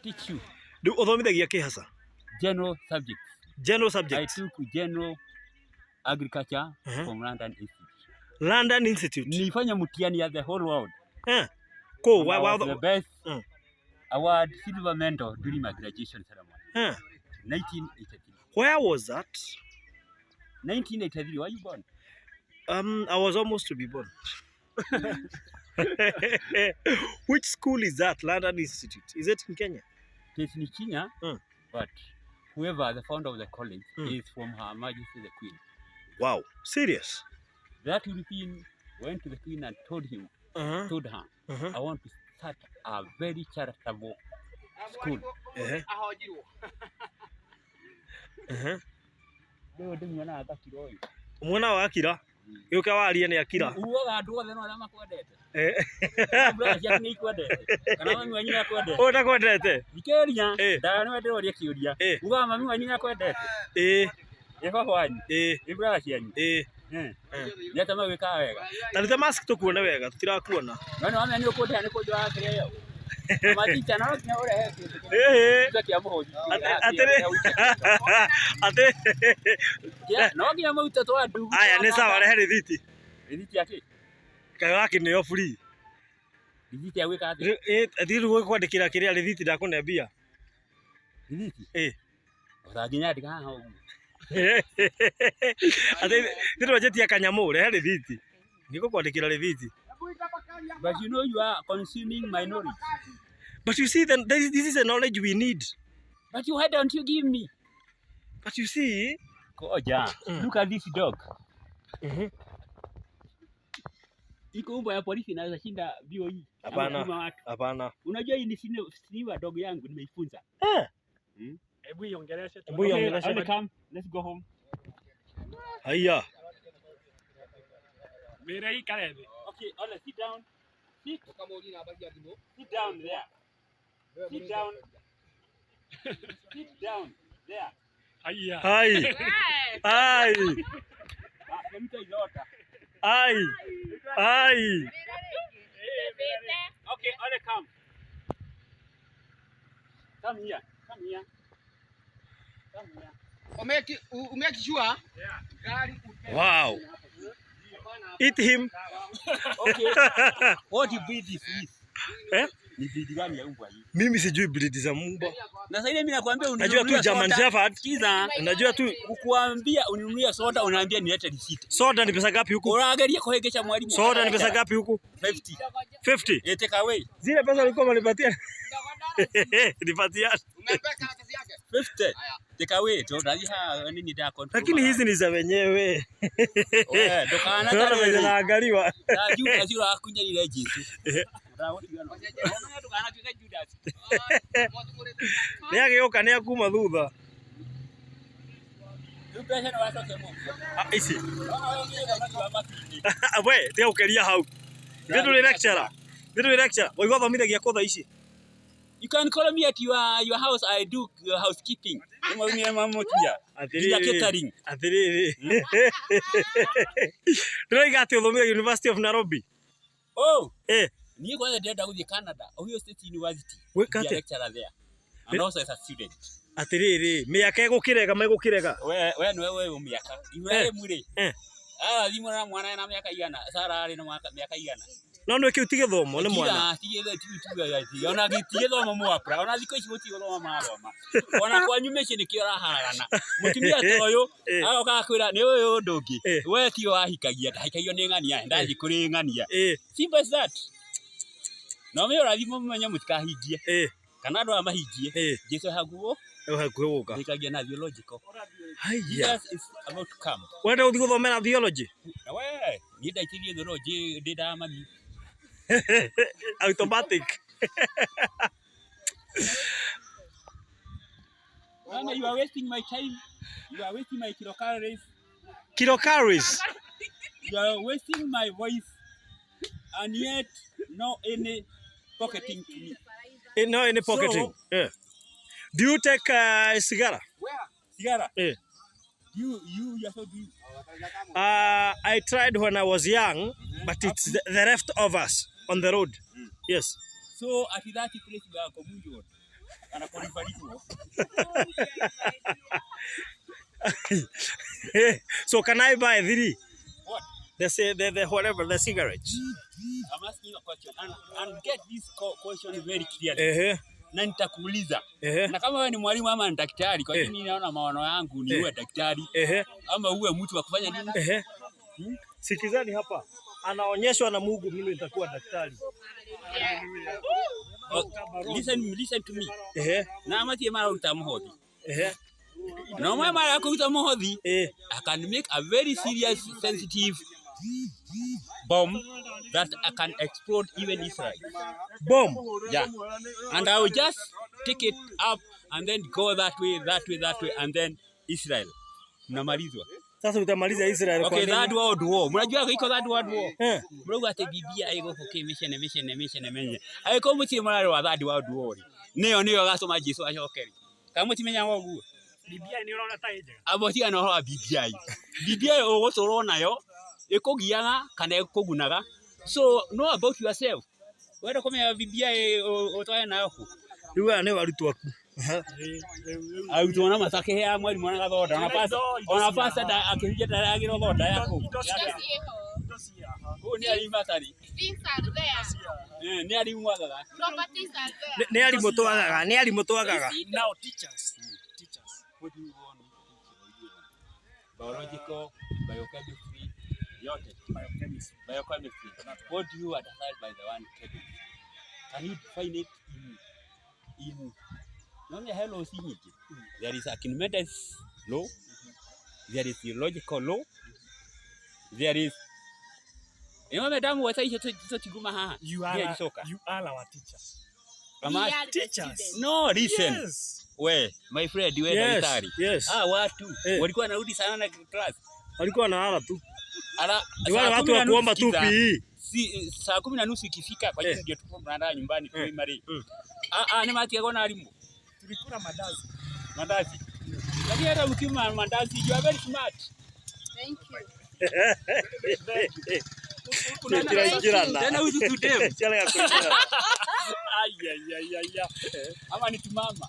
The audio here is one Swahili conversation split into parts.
teach you. Do uthomithagia ki hasa? General subjects. General subjects. I took general agriculture from London Institute. London Institute. Nilifanya mtihani ya the whole world. Cool. Wow, the best award, silver medal during my graduation ceremony. 1983. Where was that? 1983. Were you born? I was almost to be born. Which school is that? London Institute. Is it in Kenya? It's in Kenya, but whoever the founder of the college is from Her Majesty the Queen. Wow, serious? That European went to the Queen and told her, I want to start a very charitable school. Mwana wa Akira? Yuka waria ni Akira. Uoga andu othe no aria makwendete. Brother cia ni ikwendete. Kana mami wanyu akwendete. O ndakwendete. Ikeria. Ndaga ni wendero ria kiuria. Uga mami wanyu akwendete. Baba wanyu. Brother cianyu. Ni atama gwika wega. Tarite mask tukuone wega, tutirakuona. None wamenya ni ukundeha ni kunjwa akire yo. Maticha na kinya urehe kindu. Tukia muhoji. Ate. No kinya mauta twa ndu. Aya ni sawa rehe rithiti. Rithiti yake. Kayo yake ni yo free. Rithiti ya gwika ati. Athiru kwandikira kiria rithiti ndakunembia. Rithiti? Uraginya ndika haha ugu. Ate ndiru jetia kanyamu rehe rithiti. Niko kwandikira rithiti. But you know you are consuming my knowledge. But you see, then this is the knowledge we need. But why don't you give me? But you see, Koja, look at this dog. Iko umbo ya polisi inaweza shinda bio hii. Hapana. Unajua hii ni siniwa dog yangu nimeifunza. Hebu iongeleshe. Let's go home. Haya. Mira hii karebe. Okay, all sit down. Sit down there. Sit down. Sit down there. Hi. Hi. Okay, all come. Come here. Umeki sure? Yeah. Wow. Eat him. Okay. What breed is this? Ni breed gani ya mbwa hii? Mimi sijui breed za mbwa. Na sasa ile mimi nakwambia unajua tu German Shepherd. Sikiza. Unajua tu kukuambia uninunulia soda unaambia nilete receipt. Soda ni pesa ngapi huku? Unaangalia kuhegesha mwalimu. Soda ni pesa ngapi huku? 50. 50? Take away. Zile pesa ulikuwa unanipatia. Nipatia. Umepeka kazi yake. 50. Take away. Tunataka nini da control. Lakini hizi ni za wenyewe. Dokana tena wenye naangaliwa. Najua azira akunya ile Yesu. Niageuka ni akuma thutha. Ici. We, te ukeria hau. Ndio lecturer. Waigua thomithagia kotha ici. You can call me at your house. I do housekeeping. Catering. Ndĩroiga atĩ ũthomithia University of Nairobi. Oh. Niĩ kwanza ndĩrenda gũthiĩ Canada, Ohio State University. Wĩka atĩa? Lecturer there. And also as a student. Atĩrĩrĩ, mĩaka ĩgũkĩrega megũkĩrega. We nĩwe mĩaka. Ibrahim rĩ. Thimũ na mwana na mĩaka igana. Sara arĩ na mĩaka igana. No nĩ kĩu ti gĩthomo nĩ mwana. Ona gĩtige thomo mwapra. Ona thikũ ici gũtige thomo mathoma. Ona kwanyu mĩciĩ nĩkĩo raharana. Mũtumia ta ũyũ agoka kwĩra nĩ ũyũ ũndũ ũngĩ. We ti wahikagia, ndahikagio nĩ ng'ania, ndathiĩ kũrĩ ng'ania. Simple as that. No me ũrathimo mũmenye mũtikahingie. Kana andũ amahingie. Jesu haguo. Hakuhĩ gũka. Ndikagia na theological. Haya. Is about to come. Wenda ũthiĩ gũthomera theology? We, niĩ ndaitĩrie theology ndĩ nda mami. Automatic. Mama, you are wasting my time. You are wasting my kilocalories. Kilocalories? You are wasting my voice. And yet, no any pocketing to me. No any pocketing. So, yeah. Do you take cigar? Where? Cigar? Yeah. You also do. I tried when I was young, but it's the leftovers on the road. Yes. So at that place we are community. So can I buy 3? What? The whatever, the cigarettes. I'm asking you a question and get this question very clearly. Na nitakuuliza. Na kama wewe ni mwalimu ama ni daktari, kwa nini naona maono yangu ni uwe daktari ama uwe mtu wa kufanya nini? Sikizani hapa. Anaonyeshwa na Mungu mimi nitakuwa daktari. Listen to me. Na amatie mara utamuhodhi. No mara yako utamuhodhi. I can make a very serious sensitive bomb that I can explode even Israel. Bomb? Yeah. And I will just take it up and then go that way, and then Israel. Namalizwa. Sasa utamaliza Israel kwa nini? Okay, that world war. Mnajua iko that world war. Mrogo ate Biblia iko okay mission. Aiko muti mara wa that world war. Neo gasoma Jesu ashokeri. Kama timenya wogu. Biblia ni unaona taije. Aboti ana ho Biblia. Biblia o gotoro nayo ikugiaga kana ikugunaga. So know about yourself. Wewe kama Biblia otoya nayo. Riwa ne warutu waku. Tuona matake ya mwalimu mwana gathoda onapasa da akihije daragiro thoda yako ni ari matari ni ari mwagaga ni ari mutwagaga now teachers what do you want biological biochemistry yote biochemistry what do you understand by the one chemistry can you define it in hello see there is Archimedes law, there is theological law, there is madam what I tiguma ha you are our teachers. Teachers. No, listen. Yes. We my friend you are daktari. Yes. Watu walikuwa narudi sana na class. Walikuwa na hala tu. Wale watu wa kuomba tu PE. Si saa 10:30 ikifika kwa hiyo ndio tupo tunaenda nyumbani primary. Ni matia gona alimu. Tulikula mandazi. Lakini hata mkima mandazi you are very smart. Thank you. Tena uzu tudem. Ay. Ama ni tumama.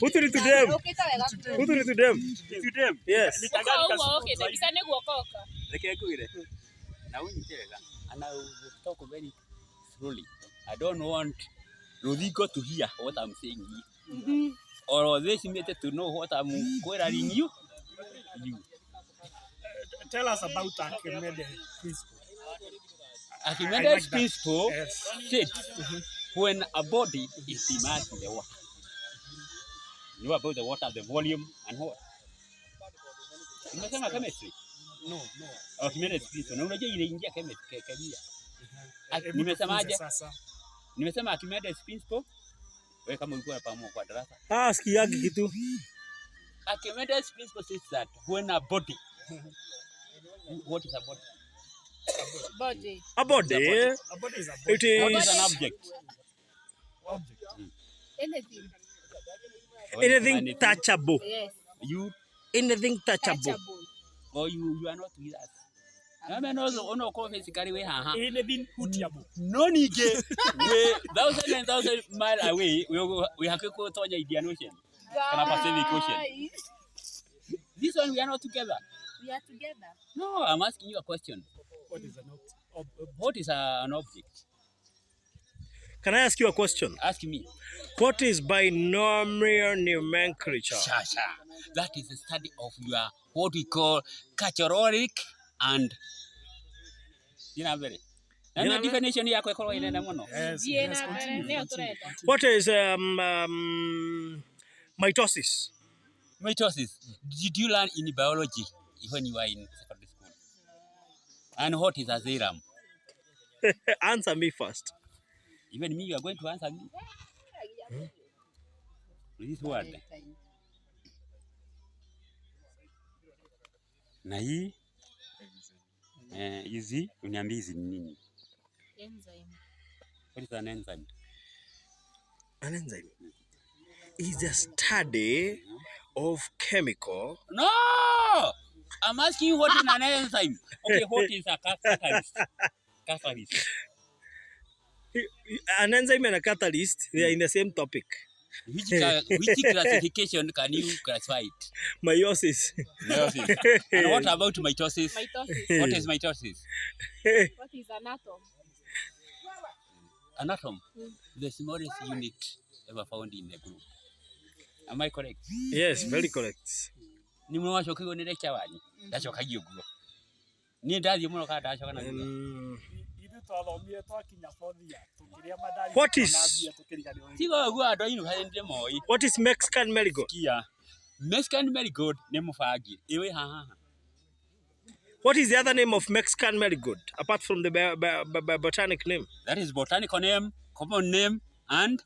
Who ni tudem? Yes. Okay, kabisa ni kuokoka. Reke Ngwire. Na uniterega. And I will talk very slowly. I don't want Rodrigo to hear what I'm saying here. Or they seem to know what I'm querying you. Tell us about Archimedes principle. Archimedes principle said when a body is immersed in the water, you know about the water, the volume and what? Nimesema chemistry. No. Archimedes principle. Na unajua ile ingia chemistry kemia. Nimesemaje? Nimesema Archimedes principle. Wewe kama ulikuwa pamoja kwa darasa. Sikiagi kitu. Archimedes principle says that when a body what is a body? A body is What is an object? Anything touchable. Yes. Anything touchable. Or you are not with us. I mean, also, physically, we have Anything hootable. no nige. We 1,000 miles away. We have to go to the Indian Ocean, Pacific Ocean. This one we are not together. We are together. No, I'm asking you a question. What is an object? What is an object? Can I ask you a question? Ask me. What is binomial nomenclature? Shasha. That is the study of your what we call categoric and the definition yako iko inaenda mno. Yes, continue. What is mitosis? Mitosis. Did you learn in biology when you were in secondary school? And what is a serum? Answer me first. Even me, you are going to answer me. This word. Na hii hizi uniambie hizi ni nini? Enzyme. What is an enzyme? An enzyme is a study of chemical. No! I'm asking you what is an enzyme. Okay, what is a catalyst? Catalyst. An enzyme and a catalyst, they are in the same topic. Which classification can you classify it? Meiosis. Meiosis. And what about mitosis? Mitosis. What is mitosis? What is an atom? An atom, the smallest unit ever found in the group. Am I correct? Yes, very correct. Ni mwana wachoka ni lecture wanyu. Ndachoka giguo. Ni ndathi muno ka ndachoka na guo. What is Tigo guo ando inu haende moi. What is Mexican marigold? Kia. Mexican marigold ne mufangi. Ewe ha. What is the other name of Mexican marigold apart from the botanic name? That is botanical name, common name, and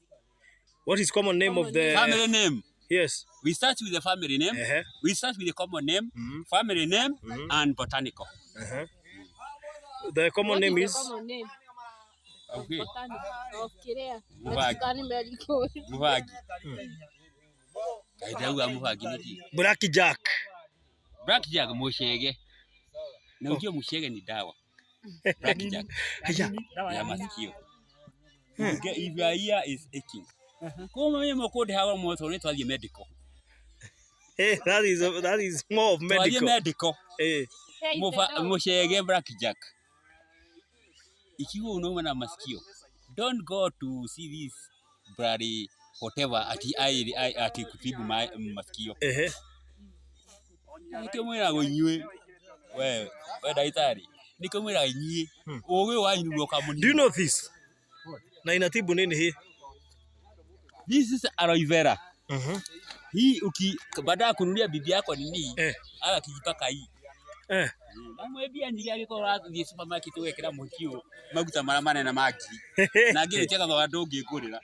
what is common name of the family name? Yes. We start with the family name. We start with the common name, family name, and botanical. The common name is. Common name. Okay. Of Kirea. Mexican marigold. Muvagi. Kaidau muvagi niki. Black Jack. Black Jack mushege. Na ujio mushege ni dawa. Black Jack. Ya masikio. If your ear is aching. Come here, moko de hawa moto ne twalie medical. Hey, that is more of medical. Twalie medical. Hey. Mushege Black Jack. Ikiwa unauma na masikio, don't go to see this bloody whatever ati kutibu masikio. Nikamwira gonywe. We daitari. Nikamwira nyie. Owe wanyu wokamuni. Do you know this? Na inatibu nini hii? This is aloe vera. Hii baada kunulia bibi yako nini? Akijipaka hii. Amwebia nyiri agiko rathi supermarket wekera mukio maguta maramane na magi. Na ngire teka kwa ndongi ngurira.